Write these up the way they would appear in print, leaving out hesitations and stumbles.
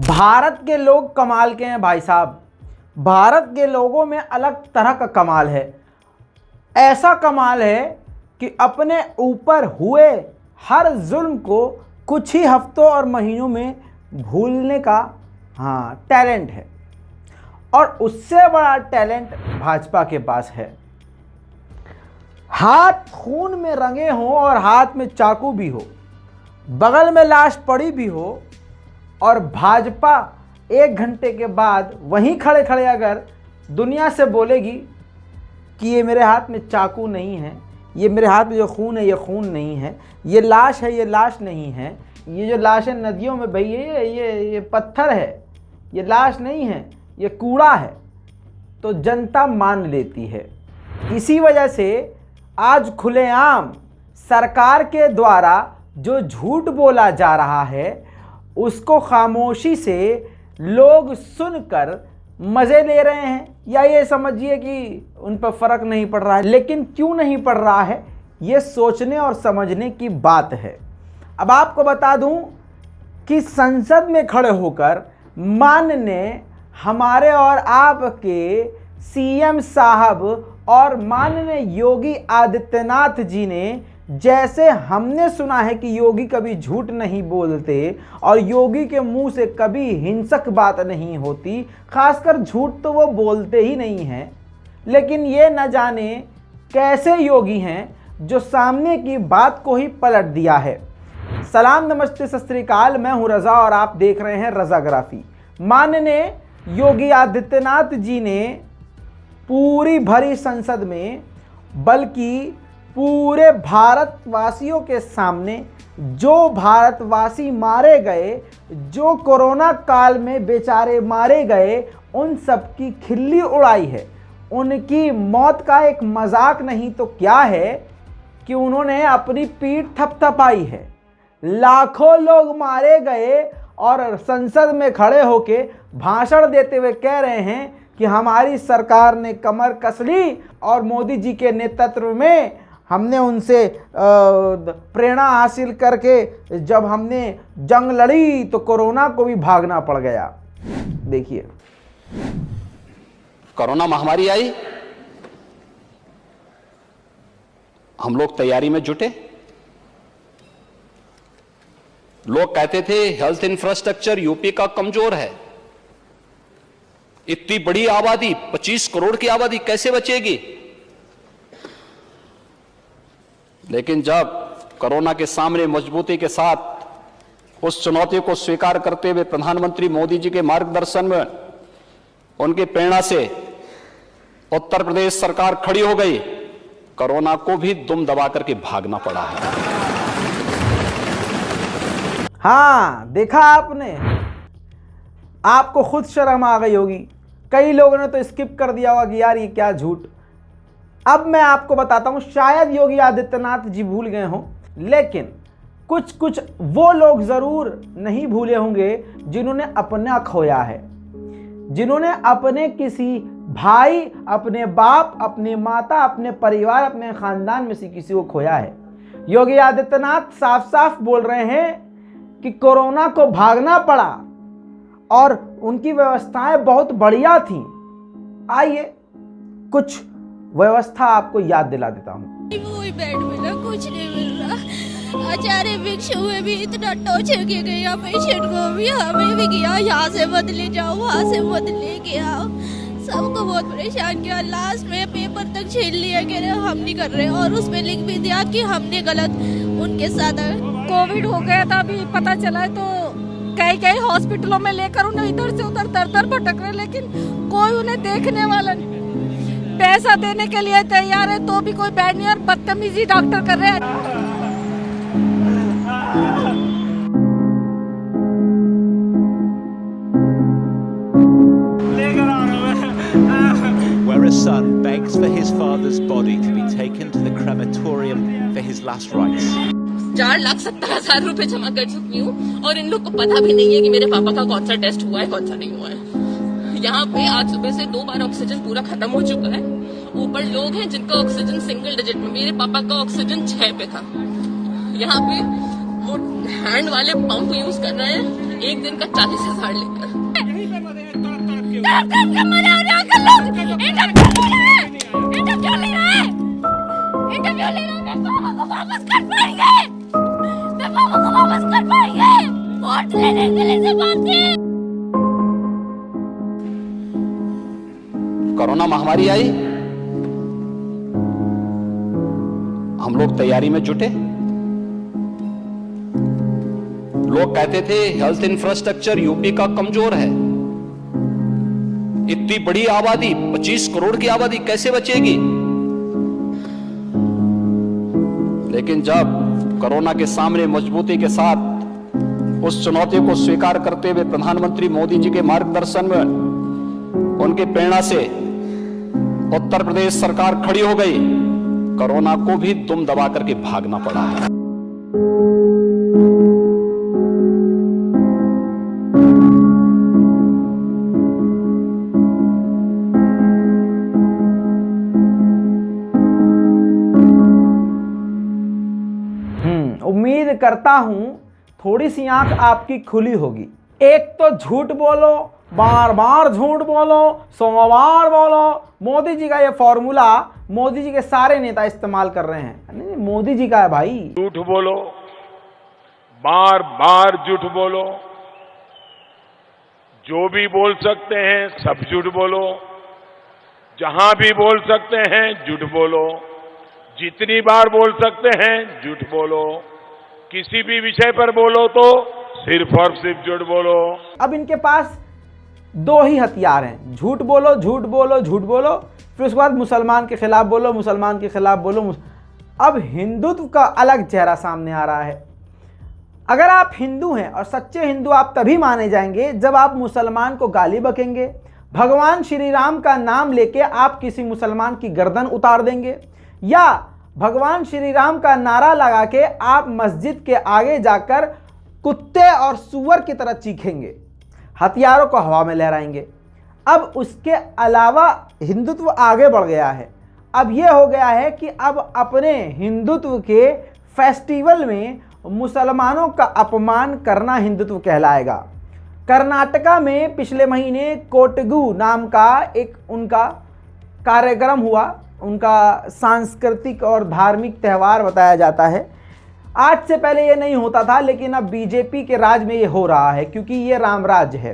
भारत के लोग कमाल के हैं भाई साहब। भारत के लोगों में अलग तरह का कमाल है। ऐसा कमाल है कि अपने ऊपर हुए हर जुल्म को कुछ ही हफ्तों और महीनों में भूलने का टैलेंट है। और उससे बड़ा टैलेंट भाजपा के पास है। हाथ खून में रंगे हों और हाथ में चाकू भी हो, बगल में लाश पड़ी भी हो, और भाजपा 1 घंटे के बाद वहीं खड़े खड़े अगर दुनिया से बोलेगी कि ये मेरे हाथ में चाकू नहीं है, ये मेरे हाथ में जो खून है ये खून नहीं है, ये लाश है ये लाश नहीं है, ये जो लाशें नदियों में बही है ये पत्थर है, ये लाश नहीं है ये कूड़ा है, तो जनता मान लेती है। इसी वजह से आज खुलेआम सरकार के द्वारा जो झूठ बोला जा रहा है उसको खामोशी से लोग सुनकर मज़े ले रहे हैं, या ये समझिए कि उन पर फ़र्क नहीं पड़ रहा है। लेकिन क्यों नहीं पड़ रहा है ये सोचने और समझने की बात है। अब आपको बता दूं कि संसद में खड़े होकर माननीय हमारे और आपके सीएम साहब और माननीय योगी आदित्यनाथ जी ने, जैसे हमने सुना है कि योगी कभी झूठ नहीं बोलते और योगी के मुंह से कभी हिंसक बात नहीं होती, खासकर झूठ तो वो बोलते ही नहीं हैं, लेकिन ये न जाने कैसे योगी हैं जो सामने की बात को ही पलट दिया है। सलाम नमस्ते सत श्री अकाल, मैं हूं रज़ा और आप देख रहे हैं रज़ाग्राफी। माननीय योगी आदित्यनाथ जी ने पूरी भरी संसद में, बल्कि पूरे भारतवासियों के सामने, जो भारतवासी मारे गए, जो कोरोना काल में बेचारे मारे गए, उन सब की खिल्ली उड़ाई है। उनकी मौत का एक मजाक नहीं तो क्या है कि उन्होंने अपनी पीठ थपथपाई है। लाखों लोग मारे गए और संसद में खड़े होके भाषण देते हुए कह रहे हैं कि हमारी सरकार ने कमर कस ली और मोदी जी के नेतृत्व में हमने उनसे प्रेरणा हासिल करके जब हमने जंग लड़ी तो कोरोना को भी भागना पड़ गया। देखिए, कोरोना महामारी आई, हम लोग तैयारी में जुटे। लोग कहते थे हेल्थ इंफ्रास्ट्रक्चर यूपी का कमजोर है, इतनी बड़ी आबादी, 25 करोड़ की आबादी कैसे बचेगी। लेकिन जब कोरोना के सामने मजबूती के साथ उस चुनौती को स्वीकार करते हुए प्रधानमंत्री मोदी जी के मार्गदर्शन में, उनकी प्रेरणा से उत्तर प्रदेश सरकार खड़ी हो गई, कोरोना को भी दुम दबा करके भागना पड़ा है। हाँ, देखा आपने, आपको खुद शर्म आ गई होगी। कई लोगों ने तो स्किप कर दिया होगा कि यार ये क्या झूठ। अब मैं आपको बताता हूं, शायद योगी आदित्यनाथ जी भूल गए हों, लेकिन कुछ कुछ वो लोग जरूर नहीं भूले होंगे जिन्होंने अपना खोया है, जिन्होंने अपने किसी भाई, अपने बाप, अपने माता, अपने परिवार, अपने खानदान में से किसी को खोया है। योगी आदित्यनाथ साफ साफ बोल रहे हैं कि कोरोना को भागना पड़ा और उनकी व्यवस्थाएं बहुत बढ़िया थी। आइए कुछ व्यवस्था आपको याद दिला देता हूँ। बेड मिला, कुछ नहीं मिल रहा। आचार्य भिक्षु में भी इतना टॉर्चर किया गया, पेशेंट को भी, हमें भी किया, यहाँ से मत ले जाओ, वहाँ से मत लेके आओ, सबको बहुत परेशान किया। लास्ट में पेपर तक छीन लिया कि हम नहीं कर रहे, और उसमें लिख भी दिया कि हमने गलत उनके साथ। कोविड हो गया था, अभी पता चला, तो कई हॉस्पिटलों में लेकर उन्हें इधर से उधर दर भटक रहे, लेकिन कोई उन्हें देखने वाला नहीं। पैसा देने के लिए तैयार है तो भी कोई बैठ नहीं, और बदतमीजी डॉक्टर कर रहे हैं। Where a son begs for his father's body to be taken to the crematorium for his last rites. 4,70,000 रुपए जमा कर चुकी हूँ और इन लोग को पता भी नहीं है कि मेरे पापा का कौन सा टेस्ट हुआ है, कौन सा नहीं हुआ है। यहाँ पे आज सुबह से 2 बार ऑक्सीजन पूरा खत्म हो चुका है। ऊपर लोग हैं जिनका ऑक्सीजन सिंगल डिजिट में, मेरे पापा का ऑक्सीजन 6 पे था। यहाँ पे वो हैंड वाले पंप यूज कर रहे हैं, एक दिन का 40,000 लेकर। कोरोना महामारी आई, हम लोग तैयारी में जुटे। लोग कहते थे हेल्थ इंफ्रास्ट्रक्चर यूपी का कमजोर है, इतनी बड़ी आबादी 25 करोड़ की आबादी कैसे बचेगी। लेकिन जब कोरोना के सामने मजबूती के साथ उस चुनौती को स्वीकार करते हुए प्रधानमंत्री मोदी जी के मार्गदर्शन में, उनकी प्रेरणा से उत्तर प्रदेश सरकार खड़ी हो गई, कोरोना को भी दुम दबा करके भागना पड़ा है। उम्मीद करता हूं थोड़ी सी आंख आपकी खुली होगी। एक तो झूठ बोलो, बार बार झूठ बोलो, सोमवार बोलो। मोदी जी का ये फॉर्मूला मोदी जी के सारे नेता इस्तेमाल कर रहे हैं। नहीं, मोदी जी का है भाई। झूठ बोलो, बार बार झूठ बोलो, जो भी बोल सकते हैं सब झूठ बोलो, जहां भी बोल सकते हैं झूठ बोलो, जितनी बार बोल सकते हैं झूठ बोलो, किसी भी विषय पर बोलो तो सिर्फ और सिर्फ झूठ बोलो। अब इनके पास दो ही हथियार हैं, झूठ बोलो, झूठ बोलो, झूठ बोलो, फिर उसके बाद मुसलमान के खिलाफ बोलो, मुसलमान के खिलाफ बोलो। अब हिंदुत्व का अलग चेहरा सामने आ रहा है। अगर आप हिंदू हैं, और सच्चे हिंदू आप तभी माने जाएंगे जब आप मुसलमान को गाली बकेंगे, भगवान श्री राम का नाम लेके आप किसी मुसलमान की गर्दन उतार देंगे, या भगवान श्री राम का नारा लगा के आप मस्जिद के आगे जाकर कुत्ते और सूअर की तरह चीखेंगे, हथियारों को हवा में लहराएंगे। अब उसके अलावा हिंदुत्व आगे बढ़ गया है। अब यह हो गया है कि अब अपने हिंदुत्व के फेस्टिवल में मुसलमानों का अपमान करना हिंदुत्व कहलाएगा। कर्नाटका में पिछले महीने कोटगू नाम का एक उनका कार्यक्रम हुआ, उनका सांस्कृतिक और धार्मिक त्यौहार बताया जाता है। आज से पहले ये नहीं होता था, लेकिन अब बीजेपी के राज में ये हो रहा है, क्योंकि ये राम राज्य है।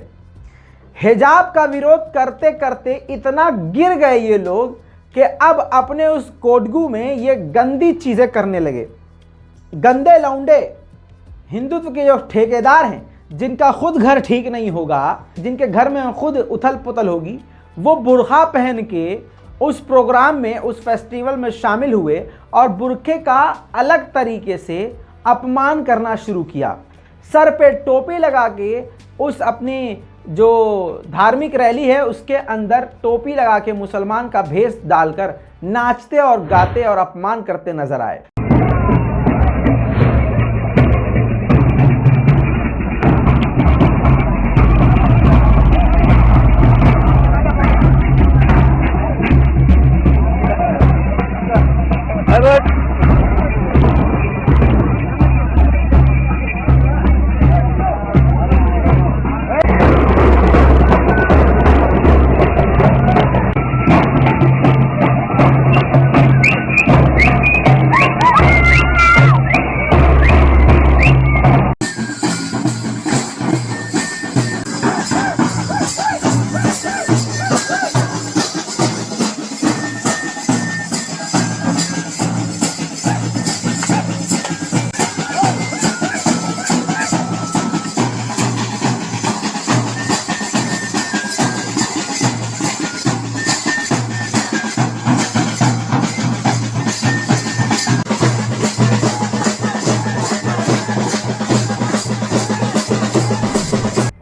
हिजाब का विरोध करते करते इतना गिर गए ये लोग कि अब अपने उस कोटगू में ये गंदी चीज़ें करने लगे। गंदे लौंडे हिंदुत्व के जो ठेकेदार हैं, जिनका खुद घर ठीक नहीं होगा, जिनके घर में खुद उथल पुथल होगी, वो बुर्का पहन के उस प्रोग्राम में, उस फेस्टिवल में शामिल हुए और बुर्के का अलग तरीके से अपमान करना शुरू किया। सर पे टोपी लगा के उस अपनी जो धार्मिक रैली है उसके अंदर टोपी लगा के मुसलमान का भेष डालकर नाचते और गाते और अपमान करते नजर आए।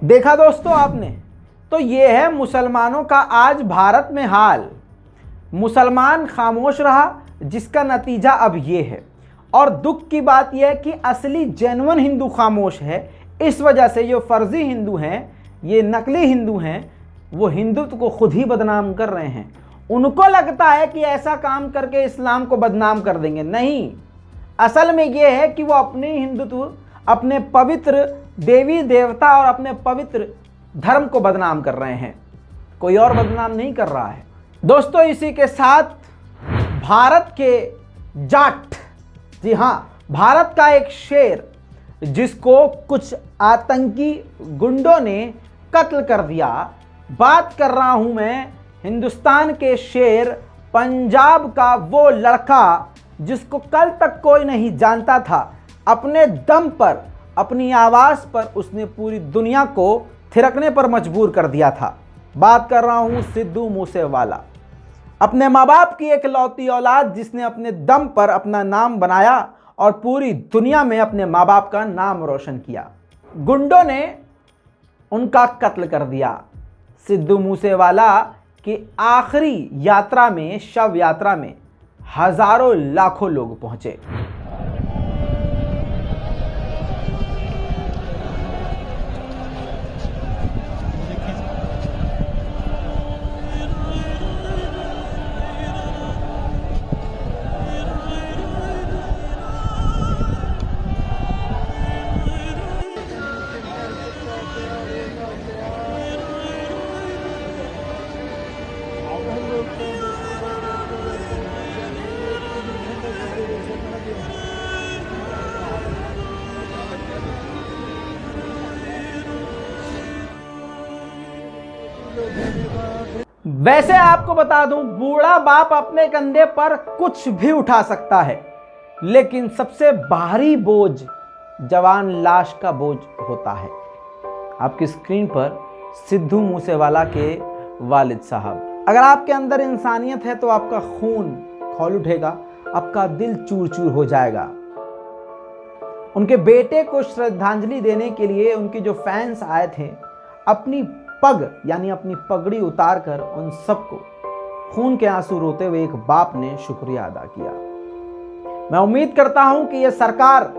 देखा दोस्तों आपने, तो ये है मुसलमानों का आज भारत में हाल। मुसलमान खामोश रहा, जिसका नतीजा अब ये है। और दुख की बात यह है कि असली जेन्युइन हिंदू खामोश है। इस वजह से जो फर्जी हिंदू हैं, ये नकली हिंदू हैं, वो हिंदुत्व को खुद ही बदनाम कर रहे हैं। उनको लगता है कि ऐसा काम करके इस्लाम को बदनाम कर देंगे। नहीं, असल में ये है कि वो अपने हिंदुत्व, अपने पवित्र देवी देवता और अपने पवित्र धर्म को बदनाम कर रहे हैं, कोई और बदनाम नहीं कर रहा है। दोस्तों, इसी के साथ भारत के जाट, जी हाँ, भारत का एक शेर जिसको कुछ आतंकी गुंडों ने कत्ल कर दिया, बात कर रहा हूं मैं हिंदुस्तान के शेर, पंजाब का वो लड़का जिसको कल तक कोई नहीं जानता था, अपने दम पर, अपनी आवाज़ पर उसने पूरी दुनिया को थिरकने पर मजबूर कर दिया था। बात कर रहा हूं सिद्धू मूसेवाला, अपने माँ बाप की एक लौती औलाद जिसने अपने दम पर अपना नाम बनाया और पूरी दुनिया में अपने माँ बाप का नाम रोशन किया। गुंडों ने उनका कत्ल कर दिया। सिद्धू मूसेवाला की आखिरी यात्रा में, शव यात्रा में हजारों लाखों लोग पहुंचे। वैसे आपको बता दूं, बूढ़ा बाप अपने कंधे पर कुछ भी उठा सकता है, लेकिन सबसे भारी बोझ जवान लाश का बोझ होता है। आपकी स्क्रीन पर सिद्धू मूसेवाला के वालिद साहब। अगर आपके अंदर इंसानियत है तो आपका खून खौल उठेगा, आपका दिल चूर चूर हो जाएगा। उनके बेटे को श्रद्धांजलि देने के लिए उनके जो फैंस आए थे, अपनी पग यानी अपनी पगड़ी उतार कर उन सबको खून के आंसू रोते हुए एक बाप ने शुक्रिया अदा किया। मैं उम्मीद करता हूं कि यह सरकार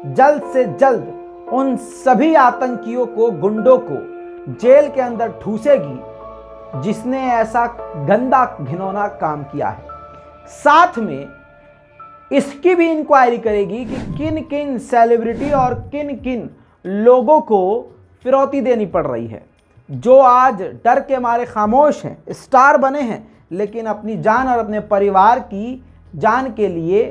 जल्द से जल्द उन सभी आतंकियों को, गुंडों को जेल के अंदर ठूसेगी जिसने ऐसा गंदा घिनौना काम किया है। साथ में इसकी भी इंक्वायरी करेगी कि किन किन सेलिब्रिटी और किन किन लोगों को फिरौती देनी पड़ रही है, जो आज डर के मारे खामोश हैं, स्टार बने हैं, लेकिन अपनी जान और अपने परिवार की जान के लिए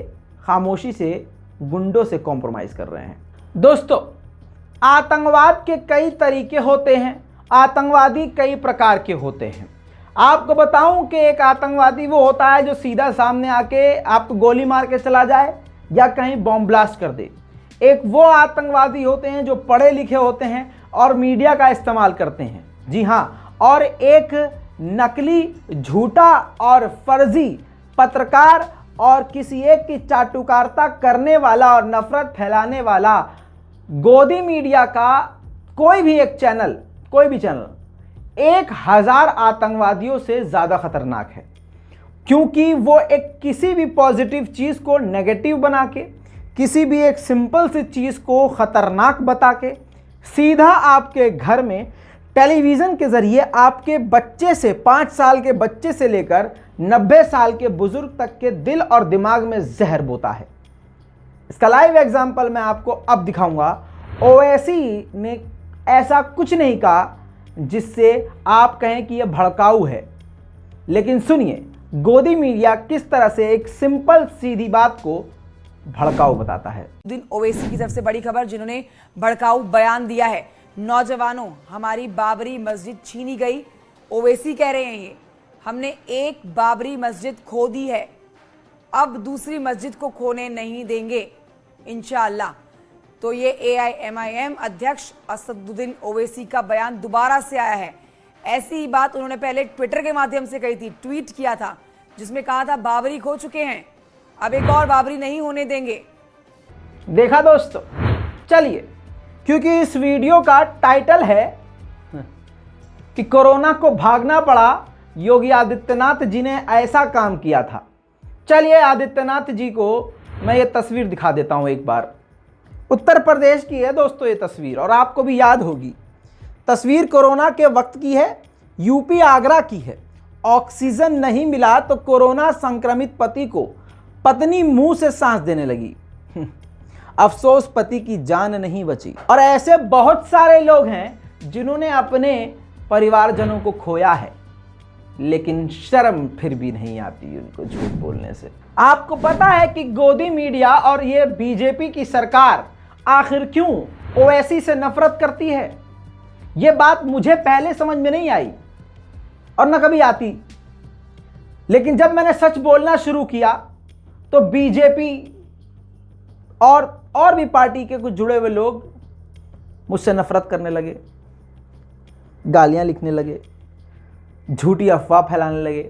खामोशी से गुंडों से कॉम्प्रोमाइज कर रहे हैं। दोस्तों, आतंकवाद के कई तरीके होते हैं, आतंकवादी कई प्रकार के होते हैं। आपको बताऊं कि एक आतंकवादी वो होता है जो सीधा सामने आके आपको गोली मार के चला जाए या कहीं बॉम्ब ब्लास्ट कर दे। एक वो आतंकवादी होते हैं जो पढ़े लिखे होते हैं और मीडिया का इस्तेमाल करते हैं, जी हाँ, और एक नकली, झूठा और फर्जी पत्रकार और किसी एक की चाटुकारिता करने वाला और नफरत फैलाने वाला गोदी मीडिया का कोई भी एक चैनल, कोई भी चैनल 1000 आतंकवादियों से ज़्यादा खतरनाक है, क्योंकि वो एक किसी भी पॉजिटिव चीज़ को नेगेटिव बना के, किसी भी एक सिंपल सी चीज़ को ख़तरनाक बता के सीधा आपके घर में टेलीविज़न के ज़रिए आपके बच्चे से, 5 साल के बच्चे से लेकर 90 साल के बुज़ुर्ग तक के दिल और दिमाग में जहर बोता है। इसका लाइव एग्जाम्पल मैं आपको अब दिखाऊंगा। ओवैसी ने ऐसा कुछ नहीं कहा जिससे आप कहें कि यह भड़काऊ है, लेकिन सुनिए गोदी मीडिया किस तरह से एक सिंपल सीधी बात को भड़काऊ बताता है। दिन ओवैसी की सबसे बड़ी खबर, जिन्होंने भड़काऊ बयान दिया है। नौजवानों, हमारी बाबरी मस्जिद छीनी गई। ओवैसी कह रहे हैं ये, हमने एक बाबरी मस्जिद खो दी है, अब दूसरी मस्जिद को खोने नहीं देंगे इंशाअल्लाह। तो ये AIMIM अध्यक्ष असदुद्दीन ओवैसी का बयान दोबारा से आया है। ऐसी ही बात उन्होंने पहले ट्विटर के माध्यम से कही थी, ट्वीट किया था, जिसमें कहा था बाबरी खो चुके हैं, अब एक और बाबरी नहीं होने देंगे। देखा दोस्तों, चलिए, क्योंकि इस वीडियो का टाइटल है कि कोरोना को भागना पड़ा, योगी आदित्यनाथ जी ने ऐसा काम किया था। चलिए आदित्यनाथ जी को मैं ये तस्वीर दिखा देता हूं एक बार। उत्तर प्रदेश की है दोस्तों ये तस्वीर, और आपको भी याद होगी। तस्वीर कोरोना के वक्त की है, यूपी आगरा की है। ऑक्सीजन नहीं मिला तो कोरोना संक्रमित पति को पत्नी मुंह से सांस देने लगी। अफसोस पति की जान नहीं बची। और ऐसे बहुत सारे लोग हैं जिन्होंने अपने परिवारजनों को खोया है, लेकिन शर्म फिर भी नहीं आती उनको झूठ बोलने से। आपको पता है कि गोदी मीडिया और ये बीजेपी की सरकार आखिर क्यों ओवैसी से नफरत करती है? ये बात मुझे पहले समझ में नहीं आई और न कभी आती, लेकिन जब मैंने सच बोलना शुरू किया तो बीजेपी और भी पार्टी के कुछ जुड़े हुए लोग मुझसे नफरत करने लगे, गालियां लिखने लगे, झूठी अफवाह फैलाने लगे,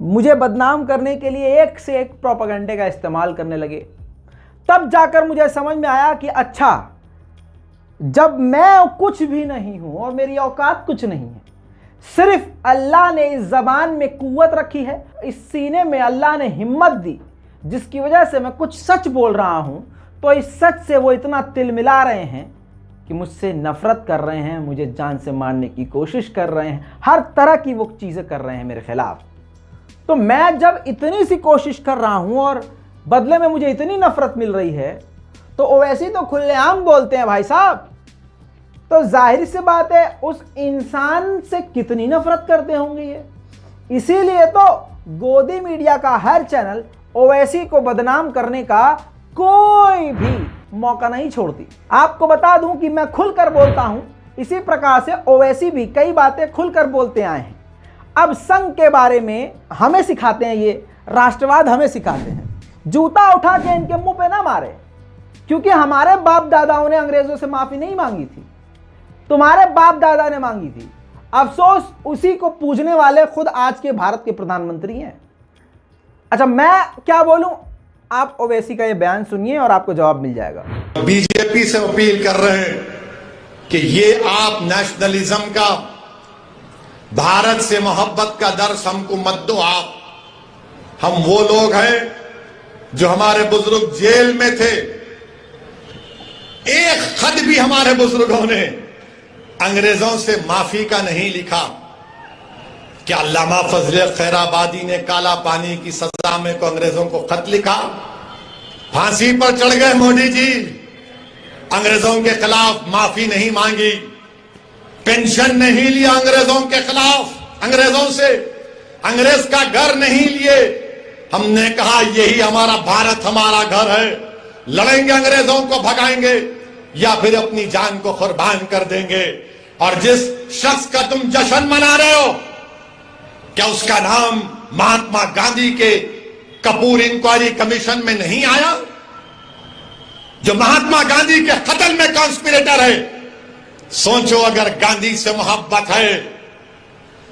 मुझे बदनाम करने के लिए एक से एक प्रोपेगेंडे का इस्तेमाल करने लगे। तब जाकर मुझे समझ में आया कि अच्छा, जब मैं कुछ भी नहीं हूं और मेरी औकात कुछ नहीं है, सिर्फ अल्लाह ने इस जबान में कुव्वत रखी है, इस सीने में अल्लाह ने हिम्मत दी, जिसकी वजह से मैं कुछ सच बोल रहा हूं, तो इस सच से वो इतना तिलमिला रहे हैं कि मुझसे नफरत कर रहे हैं, मुझे जान से मारने की कोशिश कर रहे हैं, हर तरह की वो चीज़ें कर रहे हैं मेरे खिलाफ। तो मैं जब इतनी सी कोशिश कर रहा हूं और बदले में मुझे इतनी नफरत मिल रही है, तो ओवैसी तो खुलेआम बोलते हैं भाई साहब, तो जाहिर सी बात है उस इंसान से कितनी नफरत करते होंगे ये। इसीलिए तो गोदी मीडिया का हर चैनल ओवैसी को बदनाम करने का कोई भी मौका नहीं छोड़ती। आपको बता दूं कि मैं खुलकर बोलता हूं, इसी प्रकार से ओवैसी भी कई बातें खुलकर बोलते आए हैं। अब संघ के बारे में हमें सिखाते हैं, ये राष्ट्रवाद हमें सिखाते हैं। जूता उठा के इनके मुंह पे ना मारे, क्योंकि हमारे बाप दादाओं ने अंग्रेजों से माफी नहीं मांगी थी, तुम्हारे बाप दादा ने मांगी थी। अफसोस उसी को पूजने वाले खुद आज के भारत के प्रधानमंत्री हैं। अच्छा, मैं क्या बोलूं, आप ओवैसी का ये बयान सुनिए और आपको जवाब मिल जाएगा। बीजेपी से अपील कर रहे हैं कि ये आप नेशनलिज्म का, भारत से मोहब्बत का दर्स हमको मत दो। आप, हम वो लोग हैं जो हमारे बुजुर्ग जेल में थे, एक खत भी हमारे बुजुर्गों ने अंग्रेजों से माफी का नहीं लिखा। क्या अल्लामा फजले खैराबादी ने काला पानी की सजा में को अंग्रेजों को खत लिखा? फांसी पर चढ़ गए मोदी जी, अंग्रेजों के खिलाफ माफी नहीं मांगी, पेंशन नहीं लिया अंग्रेजों के खिलाफ, अंग्रेजों से अंग्रेज का घर नहीं लिए। हमने कहा यही हमारा भारत, हमारा घर है, लड़ेंगे, अंग्रेजों को भगाएंगे या फिर अपनी जान को कुर्बान कर देंगे। और जिस शख्स का तुम जश्न मना रहे हो, क्या उसका नाम महात्मा गांधी के कपूर इंक्वायरी कमीशन में नहीं आया, जो महात्मा गांधी के कत्ल में कॉन्स्पिरेटर है? सोचो, अगर गांधी से मोहब्बत है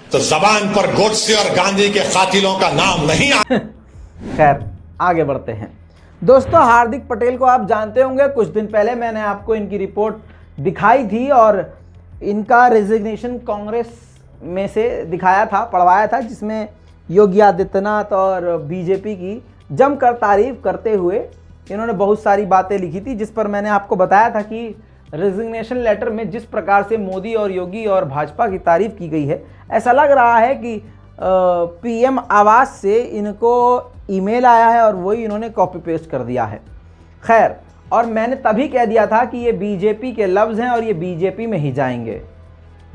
तो जबान पर गोडसे और गांधी के कातिलों का नाम नहीं आया। खैर, आगे बढ़ते हैं। दोस्तों, हार्दिक पटेल को आप जानते होंगे, कुछ दिन पहले मैंने आपको इनकी रिपोर्ट दिखाई थी और इनका रेजिग्नेशन कांग्रेस में से दिखाया था, पढ़वाया था, जिसमें योगी आदित्यनाथ और बीजेपी की जमकर तारीफ करते हुए इन्होंने बहुत सारी बातें लिखी थी, जिस पर मैंने आपको बताया था कि रेजिग्नेशन लेटर में जिस प्रकार से मोदी और योगी और भाजपा की तारीफ की गई है, ऐसा लग रहा है कि पीएम आवास से इनको ईमेल आया है और वही इन्होंने कॉपी पेस्ट कर दिया है। खैर, और मैंने तभी कह दिया था कि ये बीजेपी के लफ्ज़ हैं और ये बीजेपी में ही जाएंगे।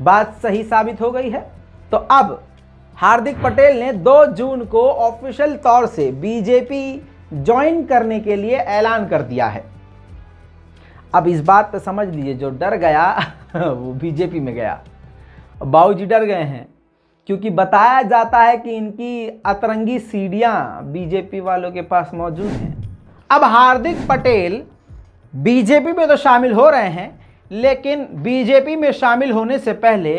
बात सही साबित हो गई है। तो अब हार्दिक पटेल ने 2 जून को ऑफिशियल तौर से बीजेपी ज्वाइन करने के लिए ऐलान कर दिया है। अब इस बात पे समझ लीजिए, जो डर गया वो बीजेपी में गया। बाबूजी डर गए हैं, क्योंकि बताया जाता है कि इनकी अतरंगी सीढ़ियां बीजेपी वालों के पास मौजूद हैं। अब हार्दिक पटेल बीजेपी में तो शामिल हो रहे हैं, लेकिन बीजेपी में शामिल होने से पहले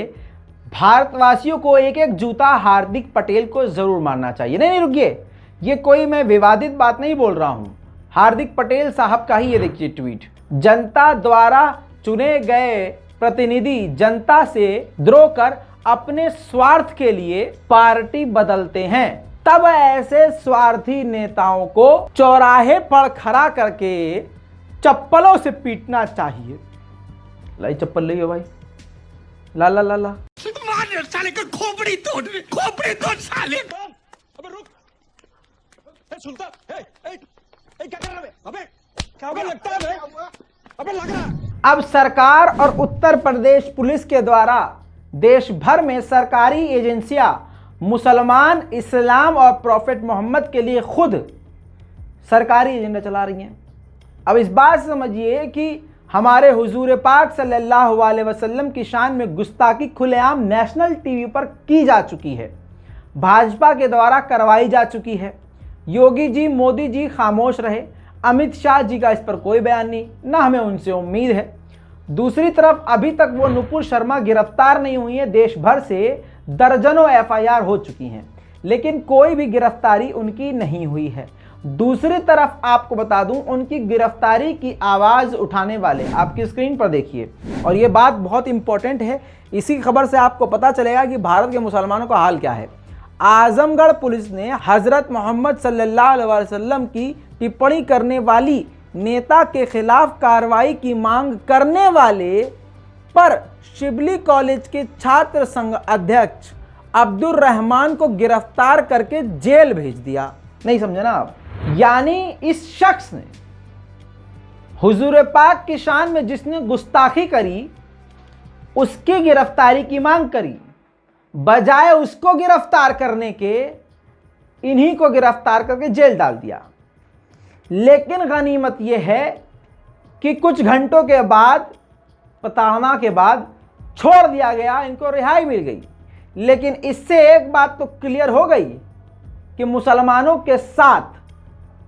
भारतवासियों को एक एक जूता हार्दिक पटेल को जरूर मारना चाहिए। नहीं, रुकिए, ये कोई मैं विवादित बात नहीं बोल रहा हूं। हार्दिक पटेल साहब का ही ये देखिए ट्वीट, जनता द्वारा चुने गए प्रतिनिधि जनता से द्रोह कर अपने स्वार्थ के लिए पार्टी बदलते हैं, तब ऐसे स्वार्थी नेताओं को चौराहे पर खड़ा करके चप्पलों से पीटना चाहिए। लाई चप्पल ले भाई, ला ला ला ला। मार साले का खोपड़ी तोड़ साले। अबे रुक, सुनता, क्या कर रहा है? अबे अब सरकार और उत्तर प्रदेश पुलिस के द्वारा देश भर में सरकारी एजेंसियां मुसलमान, इस्लाम और प्रॉफेट मोहम्मद के लिए खुद सरकारी एजेंडा चला रही हैं। अब इस बात से समझिए कि हमारे हुजूर पाक सल्लल्लाहु अलैहि वसल्लम की शान में गुस्ताखी खुलेआम नेशनल टीवी पर की जा चुकी है, भाजपा के द्वारा करवाई जा चुकी है। योगी जी, मोदी जी खामोश रहे, अमित शाह जी का इस पर कोई बयान नहीं, ना हमें उनसे उम्मीद है। दूसरी तरफ अभी तक वो नुपुर शर्मा गिरफ्तार नहीं हुई है। देश भर से दर्जनों एफआईआर हो चुकी हैं, लेकिन कोई भी गिरफ्तारी उनकी नहीं हुई है। दूसरी तरफ आपको बता दूं, उनकी गिरफ्तारी की आवाज़ उठाने वाले आपकी स्क्रीन पर देखिए, और ये बात बहुत इंपॉर्टेंट है। इसी खबर से आपको पता चलेगा कि भारत के मुसलमानों का हाल क्या है। आजमगढ़ पुलिस ने हजरत मोहम्मद सल्लल्लाहु अलैहि वसल्लम की टिप्पणी करने वाली नेता के खिलाफ कार्रवाई की मांग करने वाले पर शिबली कॉलेज के छात्र संघ अध्यक्ष अब्दुल रहमान को गिरफ्तार करके जेल भेज दिया। नहीं समझे ना आप? यानी इस शख्स ने हुजूर पाक की शान में जिसने गुस्ताखी करी उसकी गिरफ्तारी की मांग करी, बजाय उसको गिरफ्तार करने के इन्हीं को गिरफ्तार करके जेल डाल दिया। लेकिन गनीमत यह है कि कुछ घंटों के बाद, प्रताड़ना के बाद छोड़ दिया गया, इनको रिहाई मिल गई। लेकिन इससे एक बात तो क्लियर हो गई कि मुसलमानों के साथ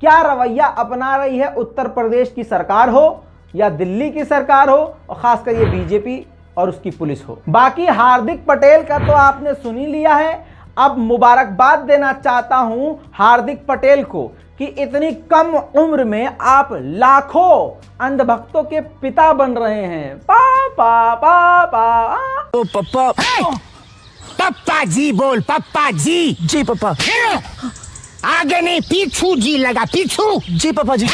क्या रवैया अपना रही है उत्तर प्रदेश की सरकार हो या दिल्ली की सरकार हो, और खासकर ये बीजेपी और उसकी पुलिस हो। बाकी हार्दिक पटेल का तो आपने सुन ही लिया है। अब मुबारकबाद देना चाहता हूं हार्दिक पटेल को कि इतनी कम उम्र में आप लाखों अंधभक्तों के पिता बन रहे हैं। पापा पापा ओ पप्पा, पप्पा जी बोल, पप्पा जी। जी पप्पा। आगे नहीं, पीछू जी लगा, पीछू। जी पापा जी।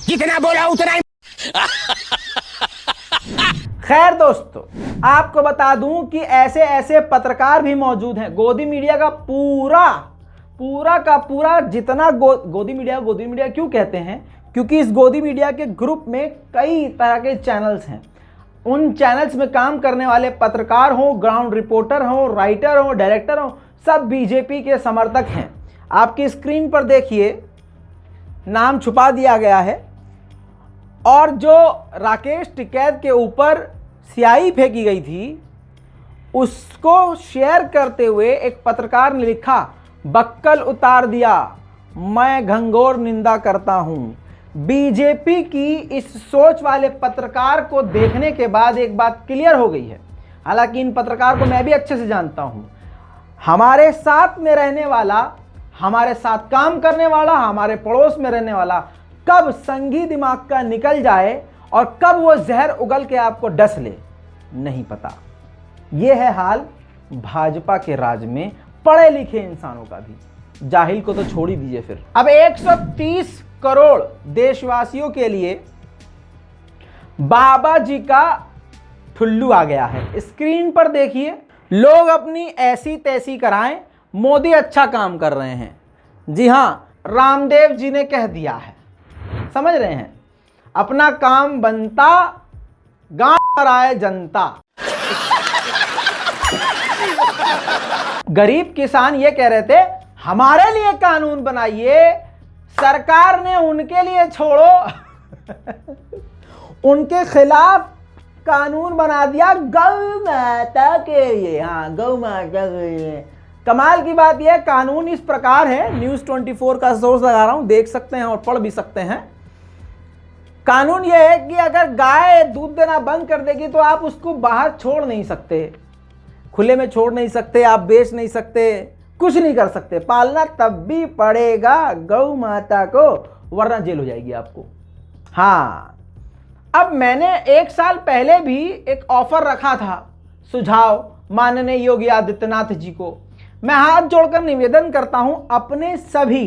जितना बोला उतना। खैर दोस्तों, आपको बता दूं कि ऐसे ऐसे पत्रकार भी मौजूद हैं। गोदी मीडिया का पूरा जितना गोदी मीडिया क्यों कहते हैं? क्योंकि इस गोदी मीडिया के ग्रुप में कई तरह के चैनल्स हैं। उन चैनल्स में काम करने वाले पत्रकार हों, ग्राउंड रिपोर्टर हों, राइटर हों, डायरेक्टर हों, सब बीजेपी के समर्थक हैं। आपकी स्क्रीन पर देखिए, नाम छुपा दिया गया है। और जो राकेश टिकैत के ऊपर स्याही फेंकी गई थी, उसको शेयर करते हुए एक पत्रकार ने लिखा, बक्कल उतार दिया, मैं घंघोर निंदा करता हूं। बीजेपी की इस सोच वाले पत्रकार को देखने के बाद एक बात क्लियर हो गई है। हालांकि इन पत्रकार को मैं भी अच्छे से जानता हूं। हमारे साथ में रहने वाला, हमारे साथ काम करने वाला, हमारे पड़ोस में रहने वाला कब संगी दिमाग का निकल जाए और कब वो जहर उगल के आपको डस ले, नहीं पता। ये है हाल भाजपा के राज में पढ़े लिखे इंसानों का भी। जाहिल को तो छोड़ ही दीजिए फिर। अब 130 करोड़ देशवासियों के लिए बाबा जी का ठुल्लू आ गया है। स्क्रीन पर देखिए, लोग अपनी ऐसी तैसी कराएं, मोदी अच्छा काम कर रहे हैं। जी हां, रामदेव जी ने कह दिया है, समझ रहे हैं? अपना काम बनता, गांव पर आए जनता। गरीब किसान ये कह रहे थे, हमारे लिए कानून बनाइए, सरकार ने उनके लिए छोड़ो। उनके खिलाफ कानून बना दिया गौ माता के लिए। हाँ, गौ माता के लिए। कमाल की बात यह, कानून इस प्रकार है, न्यूज़ 24 का सोर्स लगा रहा हूं, देख सकते हैं और पढ़ भी सकते हैं। कानून यह है कि अगर गाय दूध देना बंद कर देगी तो आप उसको बाहर छोड़ नहीं सकते, खुले में छोड़ नहीं सकते, आप बेच नहीं सकते, कुछ नहीं कर सकते। पालना तब भी पड़ेगा गौ माता को, वरना जेल हो जाएगी आपको। हाँ, अब मैंने 1 साल पहले भी एक ऑफर रखा था, सुझाव माननीय योगी आदित्यनाथ जी को। मैं हाथ जोड़कर निवेदन करता हूं, अपने सभी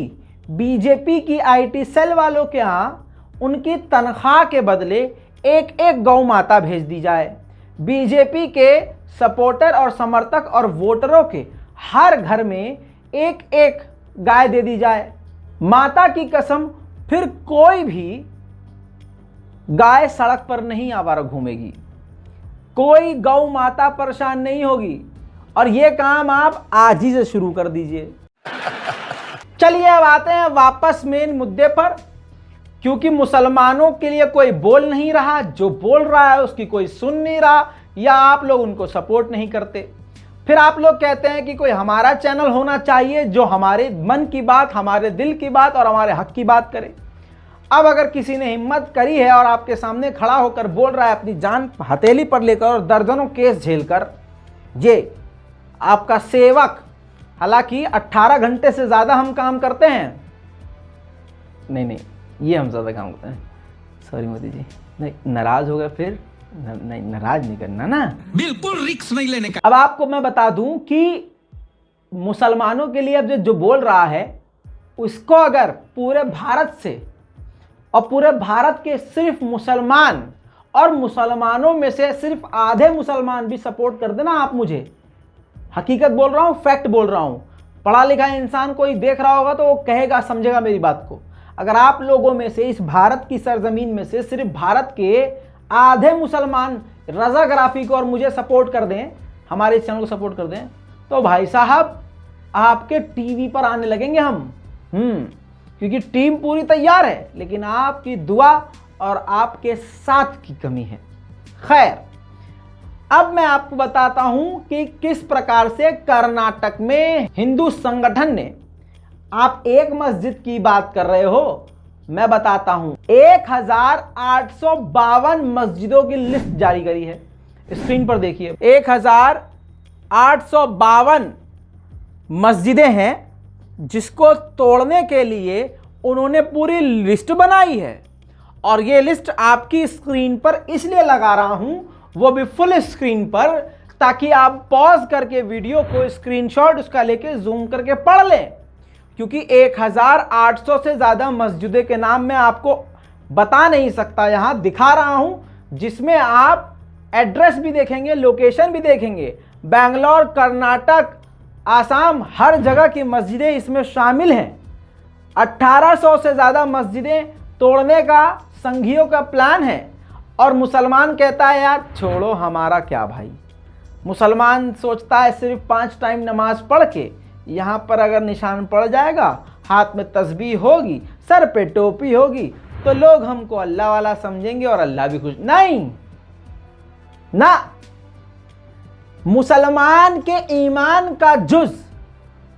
बीजेपी की आईटी सेल वालों के यहाँ उनकी तनख्वाह के बदले एक एक गौ माता भेज दी जाए। बीजेपी के सपोर्टर और समर्थक और वोटरों के हर घर में एक एक गाय दे दी जाए। माता की कसम, फिर कोई भी गाय सड़क पर नहीं आवारा घूमेगी, कोई गौ माता परेशान नहीं होगी, और ये काम आप आज ही से शुरू कर दीजिए। चलिए अब आते हैं वापस मेन मुद्दे पर, क्योंकि मुसलमानों के लिए कोई बोल नहीं रहा, जो बोल रहा है उसकी कोई सुन नहीं रहा, या आप लोग उनको सपोर्ट नहीं करते। फिर आप लोग कहते हैं कि कोई हमारा चैनल होना चाहिए जो हमारे मन की बात, हमारे दिल की बात और हमारे हक की बात करे। अब अगर किसी ने हिम्मत करी है और आपके सामने खड़ा होकर बोल रहा है अपनी जान हथेली पर लेकर और दर्जनों केस झेलकर, ये आपका सेवक, हालांकि 18 घंटे से ज़्यादा हम काम करते हैं, नहीं ये हम ज़्यादा काम करते हैं, सॉरी मोदी जी, नहीं नाराज़ हो गए फिर, नहीं नाराज नहीं करना ना, बिल्कुल रिस्क नहीं लेने का। अब आपको मैं बता दूं कि मुसलमानों के लिए अब जो बोल रहा है उसको अगर पूरे भारत से और पूरे भारत के सिर्फ मुसलमान और मुसलमानों में से सिर्फ आधे मुसलमान भी सपोर्ट कर देना, आप मुझे हकीकत बोल रहा हूं, फैक्ट बोल रहा हूं, पढ़ा लिखा इंसान कोई देख रहा होगा तो वो कहेगा, समझेगा मेरी बात को। अगर आप लोगों में से इस भारत की सरजमीन में से सिर्फ भारत के आधे मुसलमान रजाग्राफी को और मुझे सपोर्ट कर दें, हमारे चैनल को सपोर्ट कर दें, तो भाई साहब आपके टीवी पर आने लगेंगे हम। क्योंकि टीम पूरी तैयार है, लेकिन आपकी दुआ और आपके साथ की कमी है। खैर, अब मैं आपको बताता हूं कि किस प्रकार से कर्नाटक में हिंदू संगठन ने, आप एक मस्जिद की बात कर रहे हो, मैं बताता हूं 1852 मस्जिदों की लिस्ट जारी करी है। स्क्रीन पर देखिए, 1852 मस्जिदें हैं जिसको तोड़ने के लिए उन्होंने पूरी लिस्ट बनाई है, और ये लिस्ट आपकी स्क्रीन पर इसलिए लगा रहा हूं, वो भी फुल स्क्रीन पर, ताकि आप पॉज करके वीडियो को स्क्रीनशॉट उसका लेके जूम करके पढ़ लें। क्योंकि 1800 से ज़्यादा मस्जिदों के नाम मैं आपको बता नहीं सकता, यहाँ दिखा रहा हूँ, जिसमें आप एड्रेस भी देखेंगे, लोकेशन भी देखेंगे, बेंगलोर, कर्नाटक, आसाम, हर जगह की मस्जिदें इसमें शामिल हैं। 1800 से ज़्यादा मस्जिदें तोड़ने का संघियों का प्लान है, और मुसलमान कहता है यार छोड़ो हमारा क्या भाई। मुसलमान सोचता है सिर्फ 5 टाइम नमाज पढ़ के यहाँ पर अगर निशान पड़ जाएगा, हाथ में तस्बीह होगी, सर पे टोपी होगी, तो लोग हमको अल्लाह वाला समझेंगे और अल्लाह भी खुश। नहीं ना, मुसलमान के ईमान का जुज,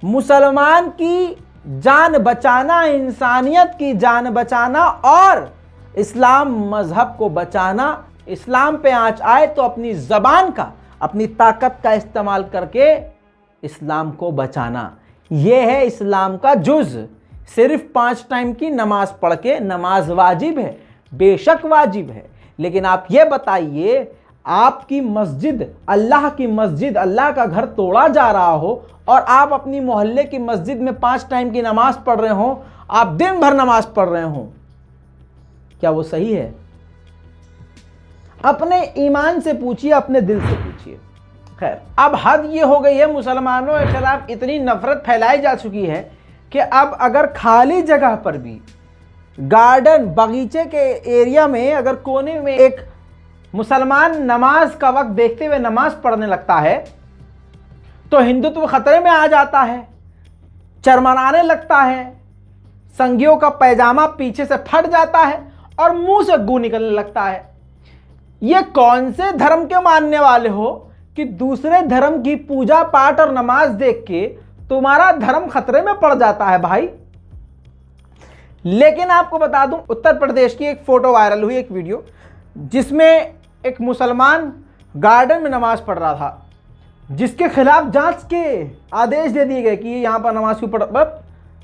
मुसलमान की जान बचाना, इंसानियत की जान बचाना और इस्लाम मजहब को बचाना, इस्लाम पे आंच आए तो अपनी ज़बान का, अपनी ताकत का इस्तेमाल करके इस्लाम को बचाना, यह है इस्लाम का जुज। सिर्फ 5 टाइम की नमाज पढ़ के, नमाज वाजिब है, बेशक वाजिब है, लेकिन आप ये बताइए, आपकी मस्जिद, अल्लाह की मस्जिद, अल्लाह का घर तोड़ा जा रहा हो और आप अपनी मोहल्ले की मस्जिद में 5 टाइम की नमाज पढ़ रहे हो, आप दिन भर नमाज पढ़ रहे हो, क्या वो सही है? अपने ईमान से पूछिए, अपने दिल से पूछिए। खैर, अब हद ये हो गई है, मुसलमानों के खिलाफ इतनी नफरत फैलाई जा चुकी है कि अब अगर खाली जगह पर भी, गार्डन, बगीचे के एरिया में अगर कोने में एक मुसलमान नमाज का वक्त देखते हुए नमाज पढ़ने लगता है तो हिंदुत्व खतरे में आ जाता है, चरमराने लगता है, संगियों का पैजामा पीछे से फट जाता है और मुंह से गू निकलने लगता है। ये कौन से धर्म के मानने वाले हो कि दूसरे धर्म की पूजा पाठ और नमाज देख के तुम्हारा धर्म खतरे में पड़ जाता है भाई। लेकिन आपको बता दूं, उत्तर प्रदेश की एक फोटो वायरल हुई, एक वीडियो, जिसमें एक मुसलमान गार्डन में नमाज पढ़ रहा था, जिसके खिलाफ जांच के आदेश दे दिए गए कि यहाँ पर नमाज क्यों पढ़।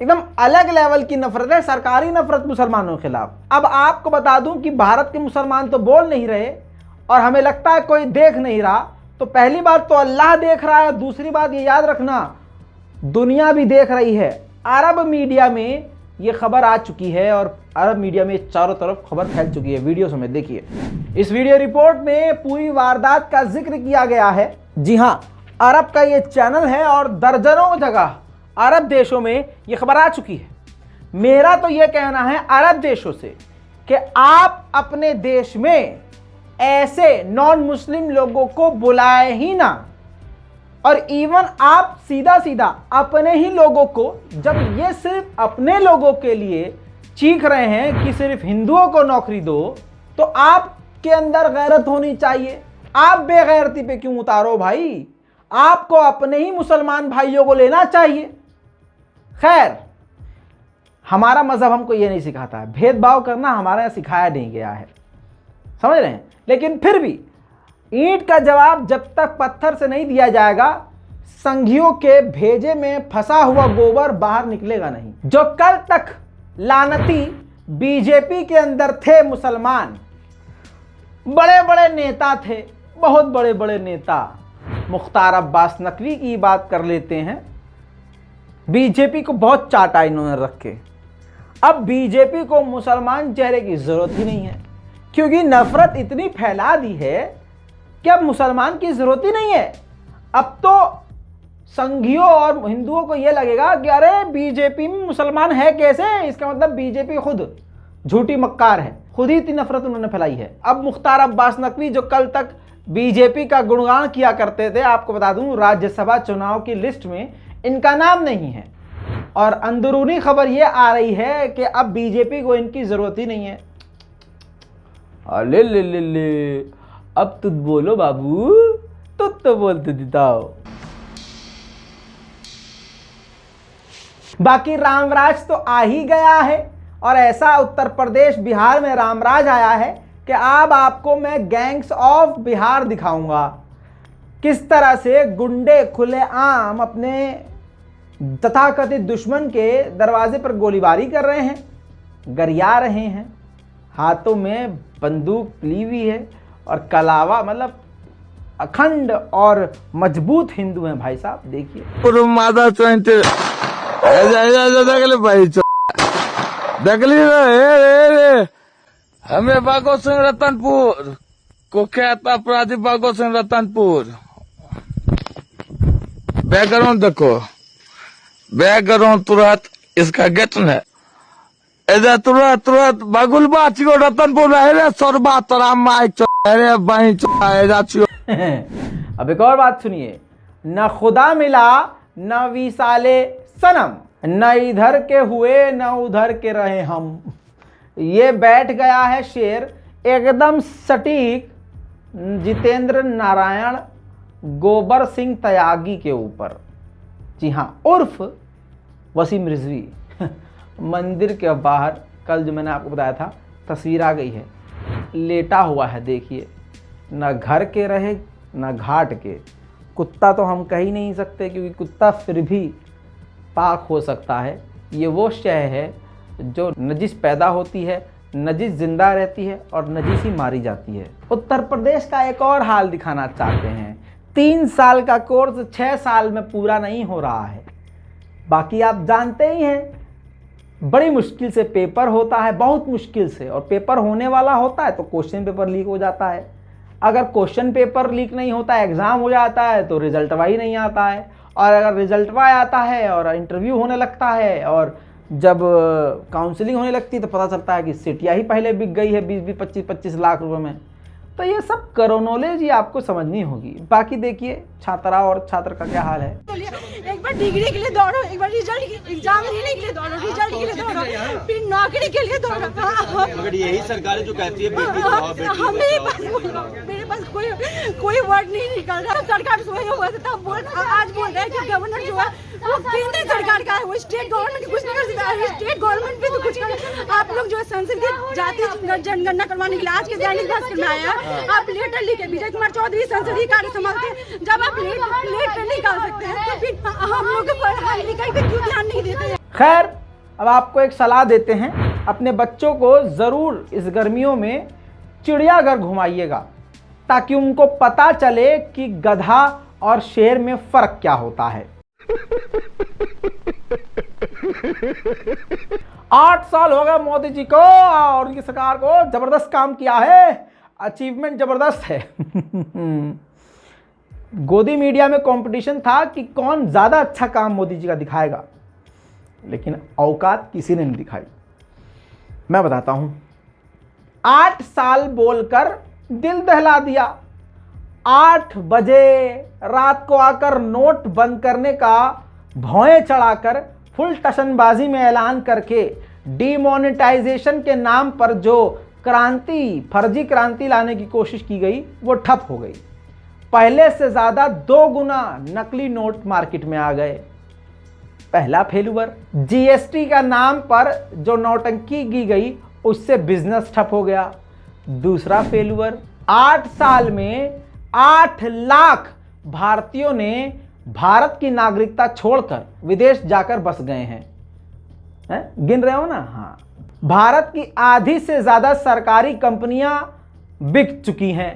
एकदम अलग लेवल की नफरत है, सरकारी नफरत मुसलमानों के खिलाफ। अब आपको बता दूं कि भारत के मुसलमान तो बोल नहीं रहे और हमें लगता है कोई देख नहीं रहा, तो पहली बात तो अल्लाह देख रहा है, दूसरी बात ये याद रखना दुनिया भी देख रही है। अरब मीडिया में ये खबर आ चुकी है और अरब मीडिया में चारों तरफ खबर फैल चुकी है। वीडियो समेत देखिए, इस वीडियो रिपोर्ट में पूरी वारदात का जिक्र किया गया है। जी हाँ, अरब का ये चैनल है और दर्जनों जगह अरब देशों में ये खबर आ चुकी है। मेरा तो ये कहना है अरब देशों से कि आप अपने देश में ऐसे नॉन मुस्लिम लोगों को बुलाए ही ना, और इवन आप सीधा सीधा अपने ही लोगों को, जब ये सिर्फ अपने लोगों के लिए चीख रहे हैं कि सिर्फ हिंदुओं को नौकरी दो, तो आपके अंदर गैरत होनी चाहिए। आप बेगैरती पे क्यों उतारो भाई? आपको अपने ही मुसलमान भाइयों को लेना चाहिए। खैर, हमारा मजहब हमको ये नहीं सिखाता है, भेदभाव करना हमारे यहाँ सिखाया नहीं गया है, समझ रहे हैं। लेकिन फिर भी ईंट का जवाब जब तक पत्थर से नहीं दिया जाएगा, संघियों के भेजे में फंसा हुआ गोबर बाहर निकलेगा नहीं। जो कल तक लानती बीजेपी के अंदर थे मुसलमान, बड़े बड़े नेता थे, बहुत बड़े बड़े नेता, मुख्तार अब्बास नकवी की बात कर लेते हैं। बीजेपी को बहुत चाटा इन्होंने रखे। अब बीजेपी को मुसलमान चेहरे की जरूरत ही नहीं है, क्योंकि नफरत इतनी फैला दी है कि अब मुसलमान की जरूरत ही नहीं है। अब तो संघियों और हिंदुओं को यह लगेगा कि अरे बीजेपी में मुसलमान है कैसे, इसका मतलब बीजेपी खुद झूठी मक्कार है। खुद ही इतनी नफरत उन्होंने फैलाई है। अब मुख्तार अब्बास नकवी जो कल तक बीजेपी का गुणगान किया करते थे, आपको बता दूं राज्यसभा चुनाव की लिस्ट में इनका नाम नहीं है, और अंदरूनी खबर यह आ रही है कि अब बीजेपी को इनकी जरूरत ही नहीं है। अले ले ले ले, अब तुम बोलो बाबू, तुम तो बोलते दिताओ। बाकी रामराज तो आ ही गया है, और ऐसा उत्तर प्रदेश बिहार में रामराज आया है कि अब आपको मैं गैंग्स ऑफ बिहार दिखाऊंगा, किस तरह से गुंडे खुलेआम अपने तथाकथित दुश्मन के दरवाजे पर गोलीबारी कर रहे हैं, गरिया रहे हैं, हाथों में बंदूक ली हुई है, और कलावा, मतलब अखंड और मजबूत हिंदू हैं भाई साहब। देखिए हमें बागो सिंह रतनपुर, कुख्यात अपराधी बागो सिंह रतनपुर। बैकग्राउंड देखो, बैकग्राउंड तुरंत इसका गेट है, ऐसा तुरंत बागुल बाचियो रतनपुर है, सोरबा तोरा माइक अरे बाई अब एक और बात सुनिए, न खुदा मिला न विसाले सनम, न इधर के हुए न उधर के रहे हम। ये बैठ गया है शेर एकदम सटीक जितेंद्र नारायण गोबर सिंह त्यागी के ऊपर। जी हाँ, उर्फ वसीम रिजवी। मंदिर के बाहर कल जो मैंने आपको बताया था, तस्वीर आ गई है, लेटा हुआ है। देखिए, न घर के रहे न घाट के। कुत्ता तो हम कह ही नहीं सकते, क्योंकि कुत्ता फिर भी पाक हो सकता है। ये वो शय है जो नजिस पैदा होती है, नजिस जिंदा रहती है और नजिस ही मारी जाती है। उत्तर प्रदेश का एक और हाल दिखाना चाहते हैं। 3 साल का कोर्स 6 साल में पूरा नहीं हो रहा है। बाकी आप जानते ही हैं, बड़ी मुश्किल से पेपर होता है, बहुत मुश्किल से, और पेपर होने वाला होता है तो क्वेश्चन पेपर लीक हो जाता है। अगर क्वेश्चन पेपर लीक नहीं होता, एग्ज़ाम हो जाता है तो रिजल्टवा ही नहीं आता है, और अगर रिजल्टवा आता है और इंटरव्यू होने लगता है और जब काउंसलिंग होने लगती है तो पता चलता है कि सीटियाँ ही पहले बिक गई है 20-20, 25-25 लाख रुपए में। तो ये सब क्रोनोलॉजी आपको समझनी होगी। बाकी देखिए छात्रा और छात्र का क्या हाल है। एक बार डिग्री के लिए दौड़ो, एक बार रिजल्ट एग्जाम देने के लिए दौड़ो, रिजल्ट के लिए दौड़ो, फिर नौकरी के लिए दौड़ो। मगर यही सरकार जो कहती है मेरे पास कोई वर्ड नहीं निकल रहा। सरकार सोए हुआ था, आज बोल रहे हैं कि गवर्नर जो है वो केंद्र सरकार का है, वो स्टेट गवर्नमेंट कुछ नहीं कर सकता। स्टेट गवर्नमेंट भी तो कुछ कर। आप लोग जो है संसदीय जाति जनगणना करवाने के लिए आज के दैनिक भास्कर में आया, आप लेटर लिखे विजय कुमार चौधरी संसदीय कार्य संभालते हैं। जब आप लेटर निकाल सकते हैं तो फिर हम लोग पढ़ाई लिखाई पे क्यों ध्यान नहीं देते हैं। खैर, अब आपको एक सलाह देते हैं, अपने बच्चों को जरूर इस गर्मियों में चिड़ियाघर घुमाइएगा, ताकि उनको पता चले कि गधा और शेर में फर्क क्या होता है। 8 साल हो गए मोदी जी को और उनकी सरकार को, जबरदस्त काम किया है, अचीवमेंट जबरदस्त है। गोदी मीडिया में कंपटीशन था कि कौन ज्यादा अच्छा काम मोदी जी का दिखाएगा, लेकिन औकात किसी ने नहीं दिखाई। मैं बताता हूं, 8 साल बोलकर दिल दहला दिया। 8 बजे रात को आकर नोट बंद करने का भौएं चढ़ाकर फुल टशनबाजी में ऐलान करके डीमोनेटाइजेशन के नाम पर जो क्रांति, फर्जी क्रांति लाने की कोशिश की गई वो ठप हो गई। पहले से ज्यादा 2 गुना नकली नोट मार्केट में आ गए। पहला फेल्यूर, जीएसटी का नाम पर जो नौटंकी की गई उससे बिजनेस ठप हो गया। दूसरा फेल्यूर, 8 साल में 8 लाख भारतीयों ने भारत की नागरिकता छोड़कर विदेश जाकर बस गए हैं। गिन रहे हो ना? हाँ। भारत की आधी से ज्यादा सरकारी कंपनियां बिक चुकी हैं।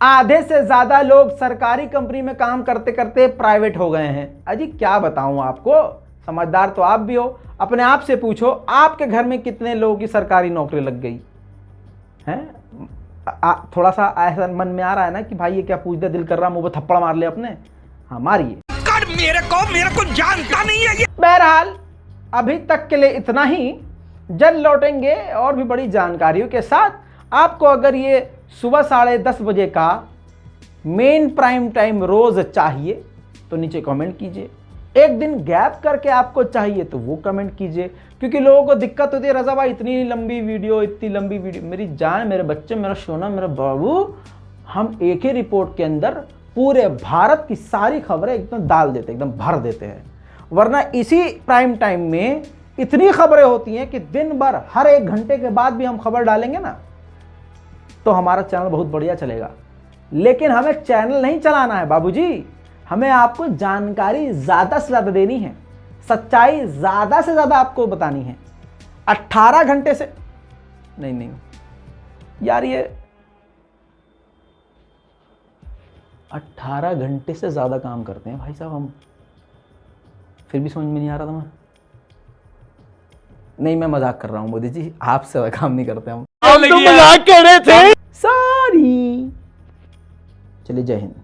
आधे से ज्यादा लोग सरकारी कंपनी में काम करते करते प्राइवेट हो गए हैं। अजी क्या बताऊं आपको, समझदार तो आप भी हो। अपने आप से पूछो, आपके घर में कितने लोगों की सरकारी नौकरी लग गई है? थोड़ा सा ऐसा मन में आ रहा है ना कि भाई ये क्या पूछ दे, दिल कर रहा मुंह पे थप्पड़ मार ले अपने। हाँ मारिए। मेरे को जानता नहीं है ये। बहरहाल अभी तक के लिए इतना ही। जल्द लौटेंगे और भी बड़ी जानकारियों के साथ। आपको अगर ये सुबह 10:30 बजे का मेन प्राइम टाइम रोज चाहिए तो नीचे कमेंट कीजिए। एक दिन गैप करके आपको चाहिए तो वो कमेंट कीजिए, क्योंकि लोगों को दिक्कत होती है, रजा भाई इतनी लंबी वीडियो। मेरी जान, मेरे बच्चे, मेरा सोना, मेरा बाबू, हम एक ही रिपोर्ट के अंदर पूरे भारत की सारी खबरें एकदम डाल देते हैं, एकदम भर देते हैं। वरना इसी प्राइम टाइम में इतनी खबरें होती हैं कि दिन भर हर 1 घंटे के बाद भी हम खबर डालेंगे ना तो हमारा चैनल बहुत बढ़िया चलेगा। लेकिन हमें चैनल नहीं चलाना है बाबूजी, हमें आपको जानकारी ज्यादा से ज्यादा देनी है, सच्चाई ज्यादा से ज्यादा आपको बतानी है। 18 घंटे से नहीं यार, ये 18 घंटे से ज्यादा काम करते हैं भाई साहब हम, फिर भी समझ में नहीं आ रहा था मैं। नहीं, मैं मजाक कर रहा हूँ मोदी जी, आपसे काम नहीं करते हम तो मजाक कर रहे थे। सॉरी। चलिए, जय हिंद।